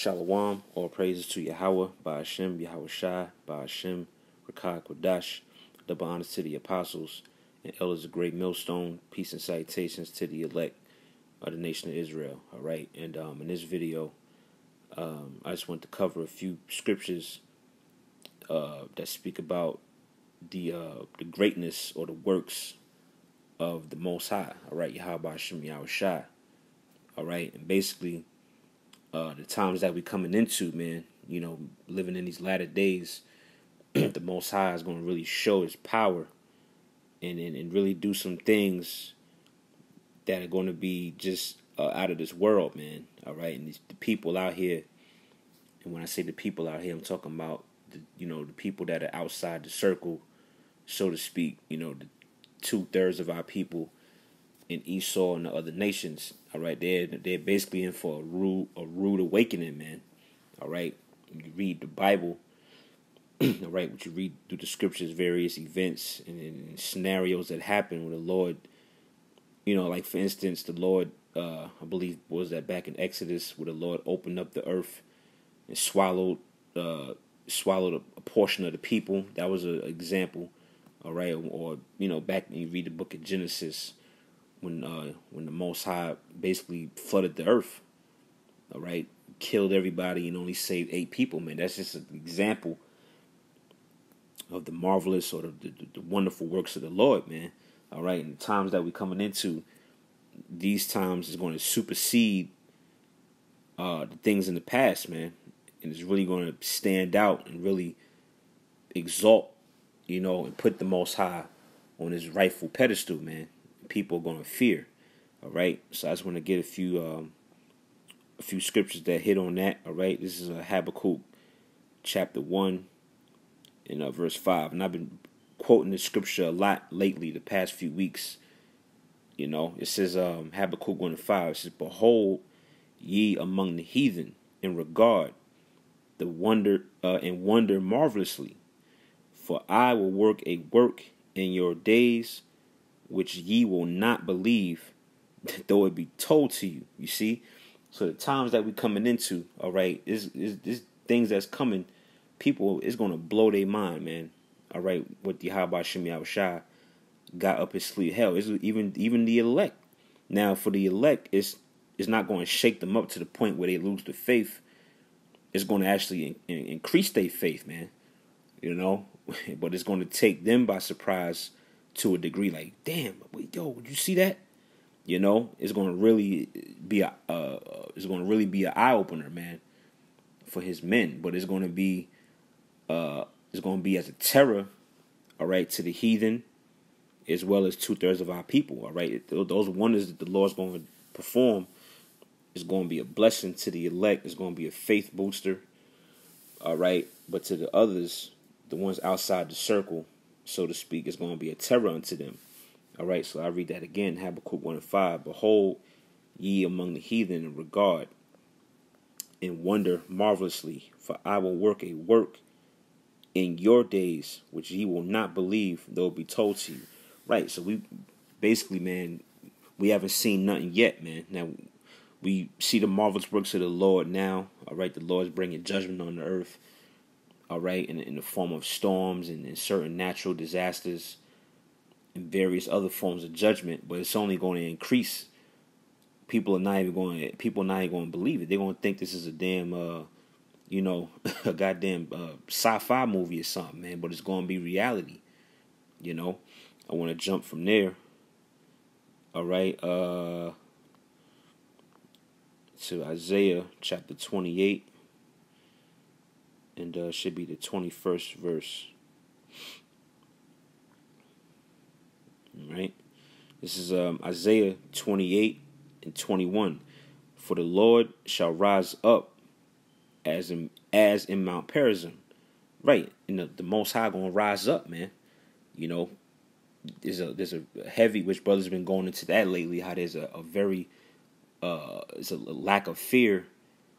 Shalom, all praises to Yahweh, Ba'ashem, Yahweh Shai, Ba'ashem, Rakah Kodash, double honors to the apostles and elders of great millstone, peace and salutations to the elect of the nation of Israel. All right, and in this video, I just want to cover a few scriptures that speak about the greatness or the works of the Most High. All right, Yahweh Ba'ashem, Yahweh Shai. All right, and basically, the times that we're coming into, man, living in these latter days, the Most High is going to really show His power and really do some things that are going to be just out of this world, man. All right, and the people out here, and when I say the people out here, I'm talking about the people that are outside the circle, so to speak. The 2/3 of our people in Esau and the other nations. All right, they're basically in for a rude awakening, man. All right, you read the Bible, all right, what you read through the scriptures, various events and scenarios that happen with the Lord. Like for instance, the Lord, I believe, was that back in Exodus, where the Lord opened up the earth and swallowed a portion of the people. That was an example. All right, or back when you read the book of Genesis, when the Most High basically flooded the earth, all right, killed everybody and only saved 8 people, man. That's just an example of the marvelous or the wonderful works of the Lord, man. All right, and the times that we're coming into, these times is going to supersede the things in the past, man, and it's really going to stand out and really exalt, and put the Most High on his rightful pedestal, man. People are going to fear. All right, so I just want to get a few scriptures that hit on that. All right, this is Habakkuk chapter 1 and verse 5, and I've been quoting this scripture a lot lately, the past few weeks. It says Habakkuk 1:5. It says, "Behold, ye among the heathen, in regard the wonder and wonder marvelously, for I will work a work in your days, which ye will not believe, though it be told to you." You see? So the times that we're coming into, all right, is things that's coming, people is going to blow their mind, man. All right, what the Yahweh Shem Yahweh Shai got up his sleeve. Hell, it's even the elect. Now, for the elect, it's not going to shake them up to the point where they lose the faith. It's going to actually increase their faith, man. But it's going to take them by surprise to a degree. Like, damn, yo, did you see that? It's going to really be an eye opener, man, for his men. But it's going to be as a terror, all right, to the heathen, as well as 2/3 of our people. All right, those wonders that the Lord's going to perform is going to be a blessing to the elect. It's going to be a faith booster. All right, but to the others, the ones outside the circle, so to speak, is going to be a terror unto them. All right, so I read that again, Habakkuk 1:5. "Behold, ye among the heathen in regard, and wonder marvelously, for I will work a work in your days, which ye will not believe, though it be told to you." Right, so we basically, man, we haven't seen nothing yet, man. Now, we see the marvelous works of the Lord now. All right, the Lord's bringing judgment on the earth. All right, in the form of storms and certain natural disasters and various other forms of judgment, but it's only going to increase. People are not even going to believe it. They're going to think this is a damn, a goddamn sci-fi movie or something, man. But it's going to be reality. I want to jump from there. All right, to Isaiah chapter 28, and should be the 21st verse. All right, this is Isaiah 28 and 21. "For the Lord shall rise up as in Mount Perazim." Right, and the Most High gonna rise up, man. There's a heavy, which brothers been going into that lately. How there's a very it's a lack of fear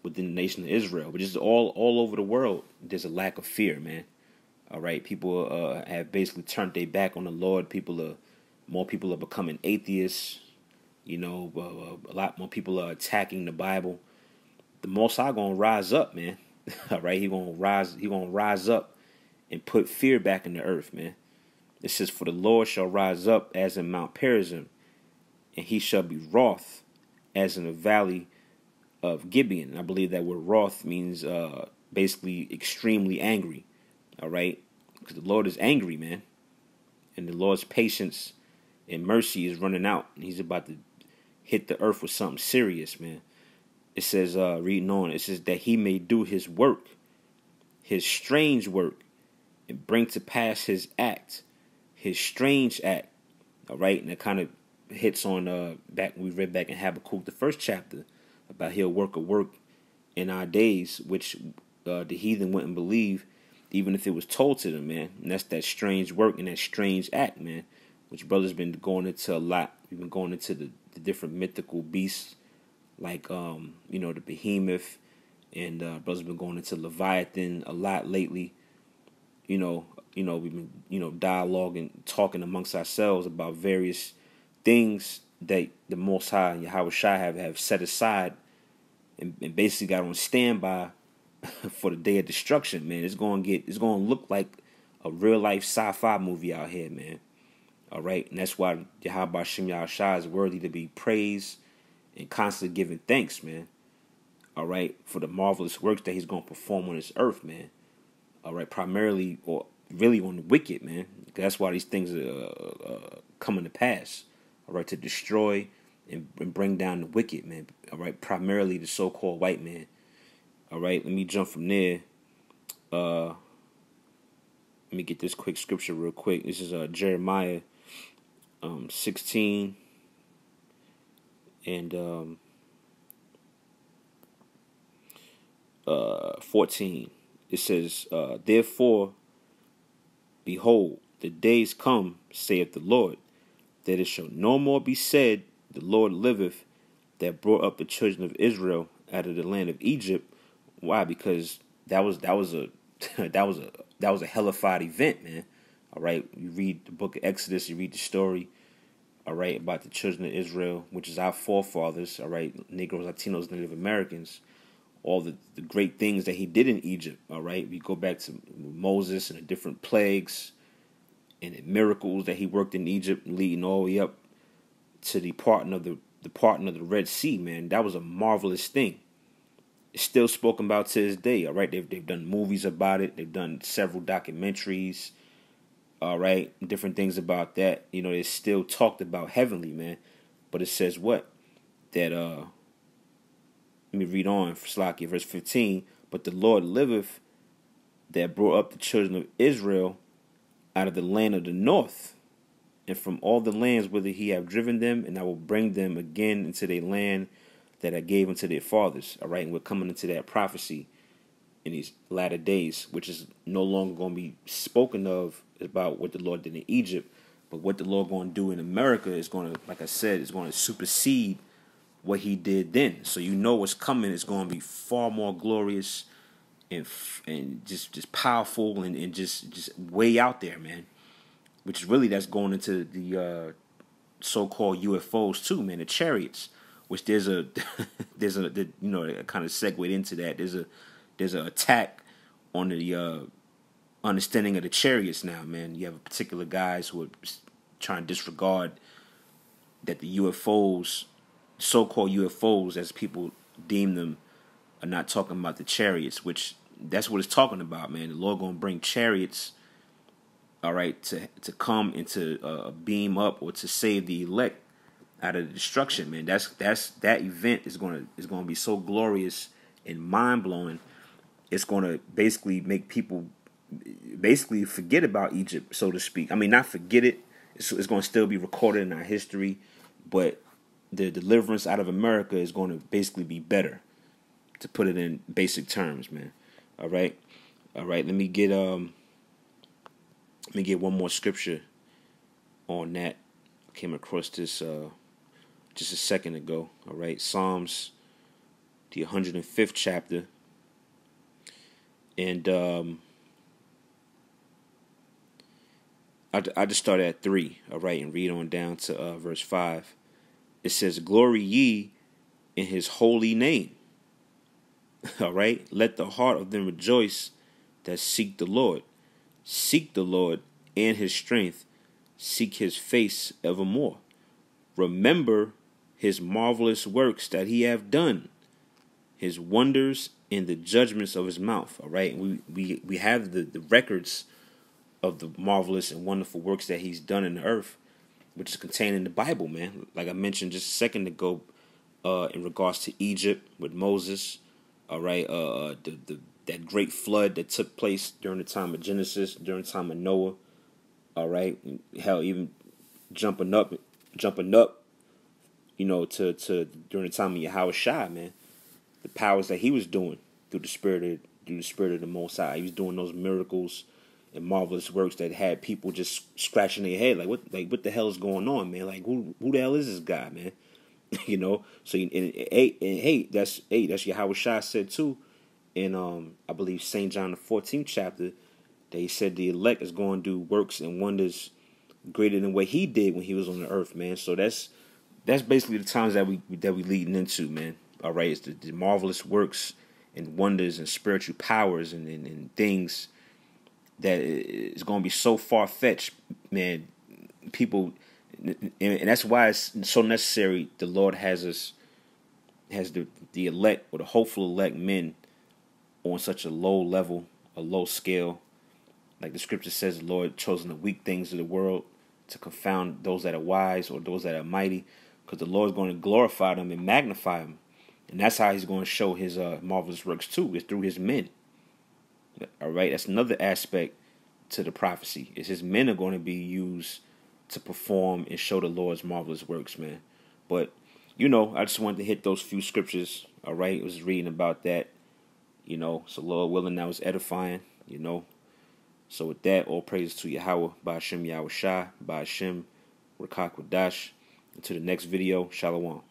within the nation of Israel, but just all over the world. There's a lack of fear, man. All right, people have basically turned their back on the Lord. More people are becoming atheists. A lot more people are attacking the Bible. the Most High gonna rise up, man. All right, he gonna rise up and put fear back in the earth, man. It says, "For the Lord shall rise up as in Mount Perazim, and he shall be wroth as in the valley of Gibeon." I believe that word wroth means basically extremely angry. All right, because the Lord is angry, man, and the Lord's patience and mercy is running out, and he's about to hit the earth with something serious, man. It says, reading on, it says that he may do his work, his strange work, and bring to pass his act, his strange act. All right, and it kind of hits on back we read back in Habakkuk, the first chapter, about he'll work a work in our days, which the heathen wouldn't believe, even if it was told to them, man. And that's that strange work and that strange act, man, which brother's been going into a lot. We've been going into the different mythical beasts, like the behemoth, and brother's been going into Leviathan a lot lately. We've been dialoguing, talking amongst ourselves about various things that the Most High and Yahweh Shai have set aside and basically got on standby for the day of destruction, man. It's gonna look like a real life sci-fi movie out here, man. All right, and that's why Yahweh Shem Yahweh Shai is worthy to be praised and constantly giving thanks, man. All right, for the marvelous works that he's gonna perform on this earth, man. All right, primarily or really on the wicked, man. That's why these things are coming to pass. All right, to destroy and bring down the wicked, man. All right, primarily the so-called white man. All right, let me jump from there. Let me get this quick scripture real quick. This is Jeremiah 16 and 14. It says, "Therefore, behold, the days come, saith the Lord, that it shall no more be said, the Lord liveth, that brought up the children of Israel out of the land of Egypt." Why? Because that was a that was a hellified event, man. All right, you read the book of Exodus, you read the story, all right, about the children of Israel, which is our forefathers, all right, Negroes, Latinos, Native Americans, all the great things that he did in Egypt, all right. We go back to Moses and the different plagues and the miracles that he worked in Egypt, leading all the way up to the parting of the Red Sea, man. That was a marvelous thing. It's still spoken about to this day, all right. They've done movies about it. They've done several documentaries, all right, different things about that. It's still talked about heavenly, man. But it says what? That let me read on, Slakia, verse 15. "But the Lord liveth, that brought up the children of Israel out of the land of the north, and from all the lands whither he have driven them, and I will bring them again into their land that I gave unto their fathers." All right, and we're coming into that prophecy in these latter days, which is no longer going to be spoken of about what the Lord did in Egypt, but what the Lord going to do in America is going to, like I said, is going to supersede what he did then. So what's coming is going to be far more glorious and just powerful and just way out there, man. Which is really that's going into the so-called UFOs too, man. The chariots, which there's a kind of segued into that. There's a attack on the understanding of the chariots now, man. You have particular guys who are trying to disregard that the UFOs, so-called UFOs, as people deem them, are not talking about the chariots, which that's what it's talking about, man. The Lord gonna bring chariots, all right, to come and to beam up or to save the elect out of the destruction, man. That event is gonna be so glorious and mind blowing. It's gonna basically make people basically forget about Egypt, so to speak. I mean, not forget it. It's going to still be recorded in our history, but the deliverance out of America is going to basically be better, to put it in basic terms, man. All right. Let me get one more scripture on that. I came across this just a second ago. All right, Psalms, the 105th chapter, and I just start at 3, all right, and read on down to verse 5. It says, "Glory ye in his holy name. All right? Let the heart of them rejoice that seek the Lord. Seek the Lord and his strength. Seek his face evermore. Remember his marvelous works that he hath done, his wonders and the judgments of his mouth. All right? We have the records of the marvelous and wonderful works that he's done in the earth, which is contained in the Bible, man. Like I mentioned just a second ago, in regards to Egypt with Moses, all right, that great flood that took place during the time of Genesis, during the time of Noah, all right, hell, even jumping up, you know, to during the time of Yahweh Shai, man, the powers that he was doing through the spirit of the Most High, he was doing those miracles and marvelous works that had people just scratching their head, what the hell is going on, man? Like who the hell is this guy, man? You know, so that's Yahweh Shai said too in I believe St. John the 14th chapter, that he said the elect is going to do works and wonders greater than what he did when he was on the earth, man. So that's basically the times that we leading into, man. All right, it's the marvelous works and wonders and spiritual powers and things that is going to be so far fetched, man. People. And that's why it's so necessary. The Lord has the elect, or the hopeful elect men, on such a low level, a low scale. Like the scripture says, the Lord chosen the weak things of the world to confound those that are wise or those that are mighty, because the Lord is going to glorify them and magnify them. And that's how he's going to show his marvelous works too, is through his men. All right, that's another aspect to the prophecy, is his men are going to be used to perform and show the Lord's marvelous works, man. But, you know, I just wanted to hit those few scriptures, all right? I was reading about that, you know, so Lord willing, that was edifying, you know. So with that, all praises to Yahweh, by Hashem Yahweh Shai, by Hashem Rakak Wadash. Until the next video, Shalom.